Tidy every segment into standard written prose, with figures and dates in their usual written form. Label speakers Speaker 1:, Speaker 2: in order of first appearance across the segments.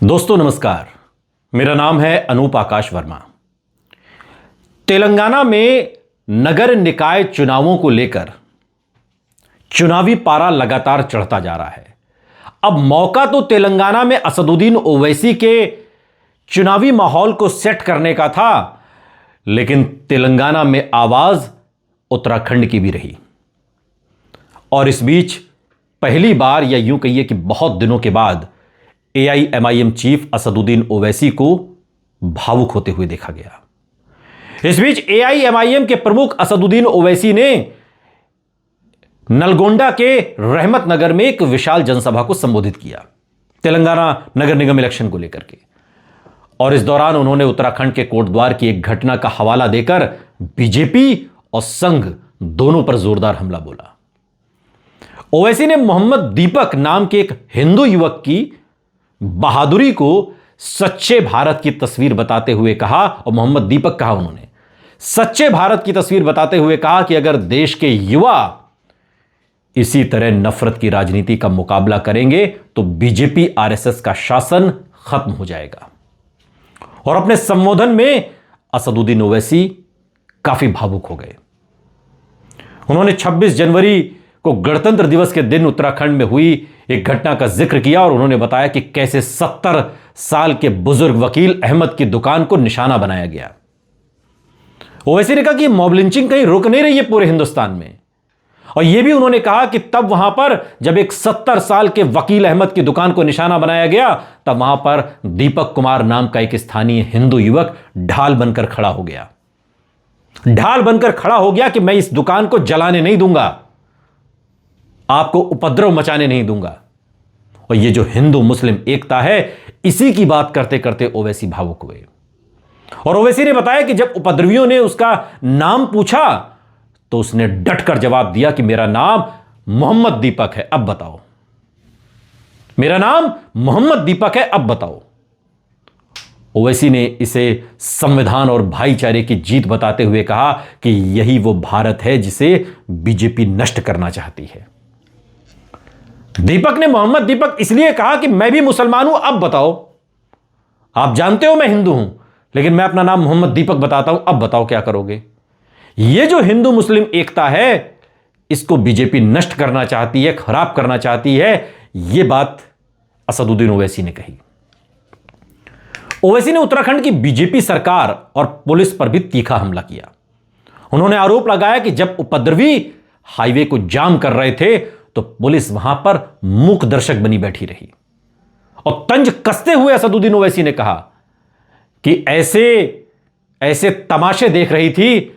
Speaker 1: दोस्तों नमस्कार, मेरा नाम है अनूप आकाश वर्मा। तेलंगाना में नगर निकाय चुनावों को लेकर चुनावी पारा लगातार चढ़ता जा रहा है। अब मौका तो तेलंगाना में असदुद्दीन ओवैसी के चुनावी माहौल को सेट करने का था, लेकिन तेलंगाना में आवाज उत्तराखंड की भी रही। और इस बीच पहली बार, या यूं कहिए कि बहुत दिनों के बाद, AIMIM चीफ असदुद्दीन ओवैसी को भावुक होते हुए देखा गया। इस बीच AIMIM के प्रमुख असदुद्दीन ओवैसी ने नलगोंडा के रहमत नगर में एक विशाल जनसभा को संबोधित किया, तेलंगाना नगर निगम इलेक्शन को लेकर के। और इस दौरान उन्होंने उत्तराखंड के कोटद्वार की एक घटना का हवाला देकर बीजेपी और संघ दोनों पर जोरदार हमला बोला। ओवैसी ने मोहम्मद दीपक नाम के एक हिंदू युवक की बहादुरी को सच्चे भारत की तस्वीर बताते हुए कहा, और मोहम्मद दीपक कहा उन्होंने, सच्चे भारत की तस्वीर बताते हुए कहा कि अगर देश के युवा इसी तरह नफरत की राजनीति का मुकाबला करेंगे तो बीजेपी RSS का शासन खत्म हो जाएगा। और अपने संबोधन में असदुद्दीन ओवैसी काफी भावुक हो गए। उन्होंने 26 जनवरी को गणतंत्र दिवस के दिन उत्तराखंड में हुई एक घटना का जिक्र किया, और उन्होंने बताया कि कैसे 70 साल के बुजुर्ग वकील अहमद की दुकान को निशाना बनाया गया। ओवैसी ने कहा कि मॉब लिंचिंग कहीं रुक नहीं रही है पूरे हिंदुस्तान में। और यह भी उन्होंने कहा कि तब वहां पर जब एक 70 साल के वकील अहमद की दुकान को निशाना बनाया गया, तब वहां पर दीपक कुमार नाम का एक स्थानीय हिंदू युवक ढाल बनकर खड़ा हो गया। ढाल बनकर खड़ा हो गया कि मैं इस दुकान को जलाने नहीं दूंगा, आपको उपद्रव मचाने नहीं दूंगा। और यह जो हिंदू मुस्लिम एकता है, इसी की बात करते करते ओवैसी भावुक हुए। और ओवैसी ने बताया कि जब उपद्रवियों ने उसका नाम पूछा तो उसने डटकर जवाब दिया कि मेरा नाम मोहम्मद दीपक है, अब बताओ। मेरा नाम मोहम्मद दीपक है, अब बताओ। ओवैसी ने इसे संविधान और भाईचारे की जीत बताते हुए कहा कि यही वो भारत है जिसे बीजेपी नष्ट करना चाहती है। दीपक ने मोहम्मद दीपक इसलिए कहा कि मैं भी मुसलमान हूं, अब बताओ। आप जानते हो मैं हिंदू हूं, लेकिन मैं अपना नाम मोहम्मद दीपक बताता हूं, अब बताओ क्या करोगे। यह जो हिंदू मुस्लिम एकता है, इसको बीजेपी नष्ट करना चाहती है, खराब करना चाहती है। यह बात असदुद्दीन ओवैसी ने कही। ओवैसी ने उत्तराखंड की बीजेपी सरकार और पुलिस पर भी तीखा हमला किया। उन्होंने आरोप लगाया कि जब उपद्रवी हाईवे को जाम कर रहे थे तो पुलिस वहां पर मूक दर्शक बनी बैठी रही। और तंज कसते हुए असदुद्दीन ओवैसी ने कहा कि ऐसे तमाशे देख रही थी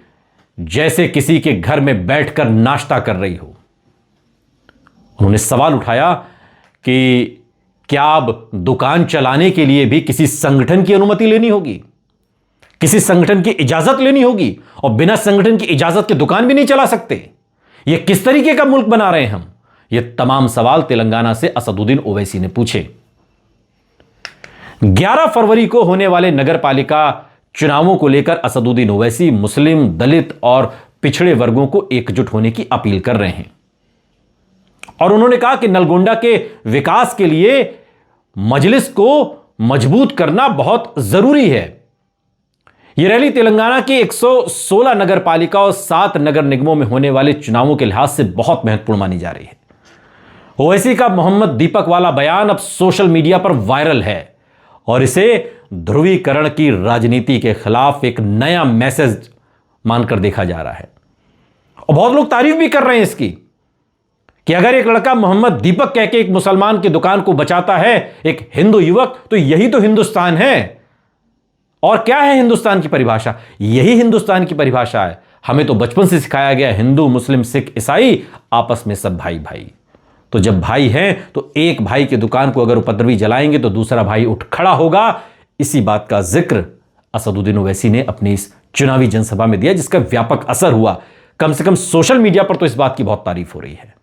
Speaker 1: जैसे किसी के घर में बैठकर नाश्ता कर रही हो। उन्होंने सवाल उठाया कि क्या अब दुकान चलाने के लिए भी किसी संगठन की अनुमति लेनी होगी, किसी संगठन की इजाजत लेनी होगी, और बिना संगठन की इजाजत के दुकान भी नहीं चला सकते। यह किस तरीके का मुल्क बना रहे हैं हम? यह तमाम सवाल तेलंगाना से असदुद्दीन ओवैसी ने पूछे। 11 फरवरी को होने वाले नगरपालिका चुनावों को लेकर असदुद्दीन ओवैसी मुस्लिम, दलित और पिछड़े वर्गों को एकजुट होने की अपील कर रहे हैं। और उन्होंने कहा कि नलगोंडा के विकास के लिए मजलिस को मजबूत करना बहुत जरूरी है। यह रैली तेलंगाना की 116 नगरपालिका और 7 नगर निगमों में होने वाले चुनावों के लिहाज से बहुत महत्वपूर्ण मानी जा रही है। ओवैसी का मोहम्मद दीपक वाला बयान अब सोशल मीडिया पर वायरल है, और इसे ध्रुवीकरण की राजनीति के खिलाफ एक नया मैसेज मानकर देखा जा रहा है। और बहुत लोग तारीफ भी कर रहे हैं इसकी, कि अगर एक लड़का मोहम्मद दीपक कह के एक मुसलमान की दुकान को बचाता है, एक हिंदू युवक, तो यही तो हिंदुस्तान है। और क्या है हिंदुस्तान की परिभाषा? यही हिंदुस्तान की परिभाषा है। हमें तो बचपन से सिखाया गया, हिंदू, मुस्लिम, सिख, ईसाई, आपस में सब भाई भाई। तो जब भाई हैं तो एक भाई की दुकान को अगर उपद्रवी जलाएंगे तो दूसरा भाई उठ खड़ा होगा। इसी बात का जिक्र असदुद्दीन ओवैसी ने अपनी इस चुनावी जनसभा में दिया, जिसका व्यापक असर हुआ। कम से कम सोशल मीडिया पर तो इस बात की बहुत तारीफ हो रही है।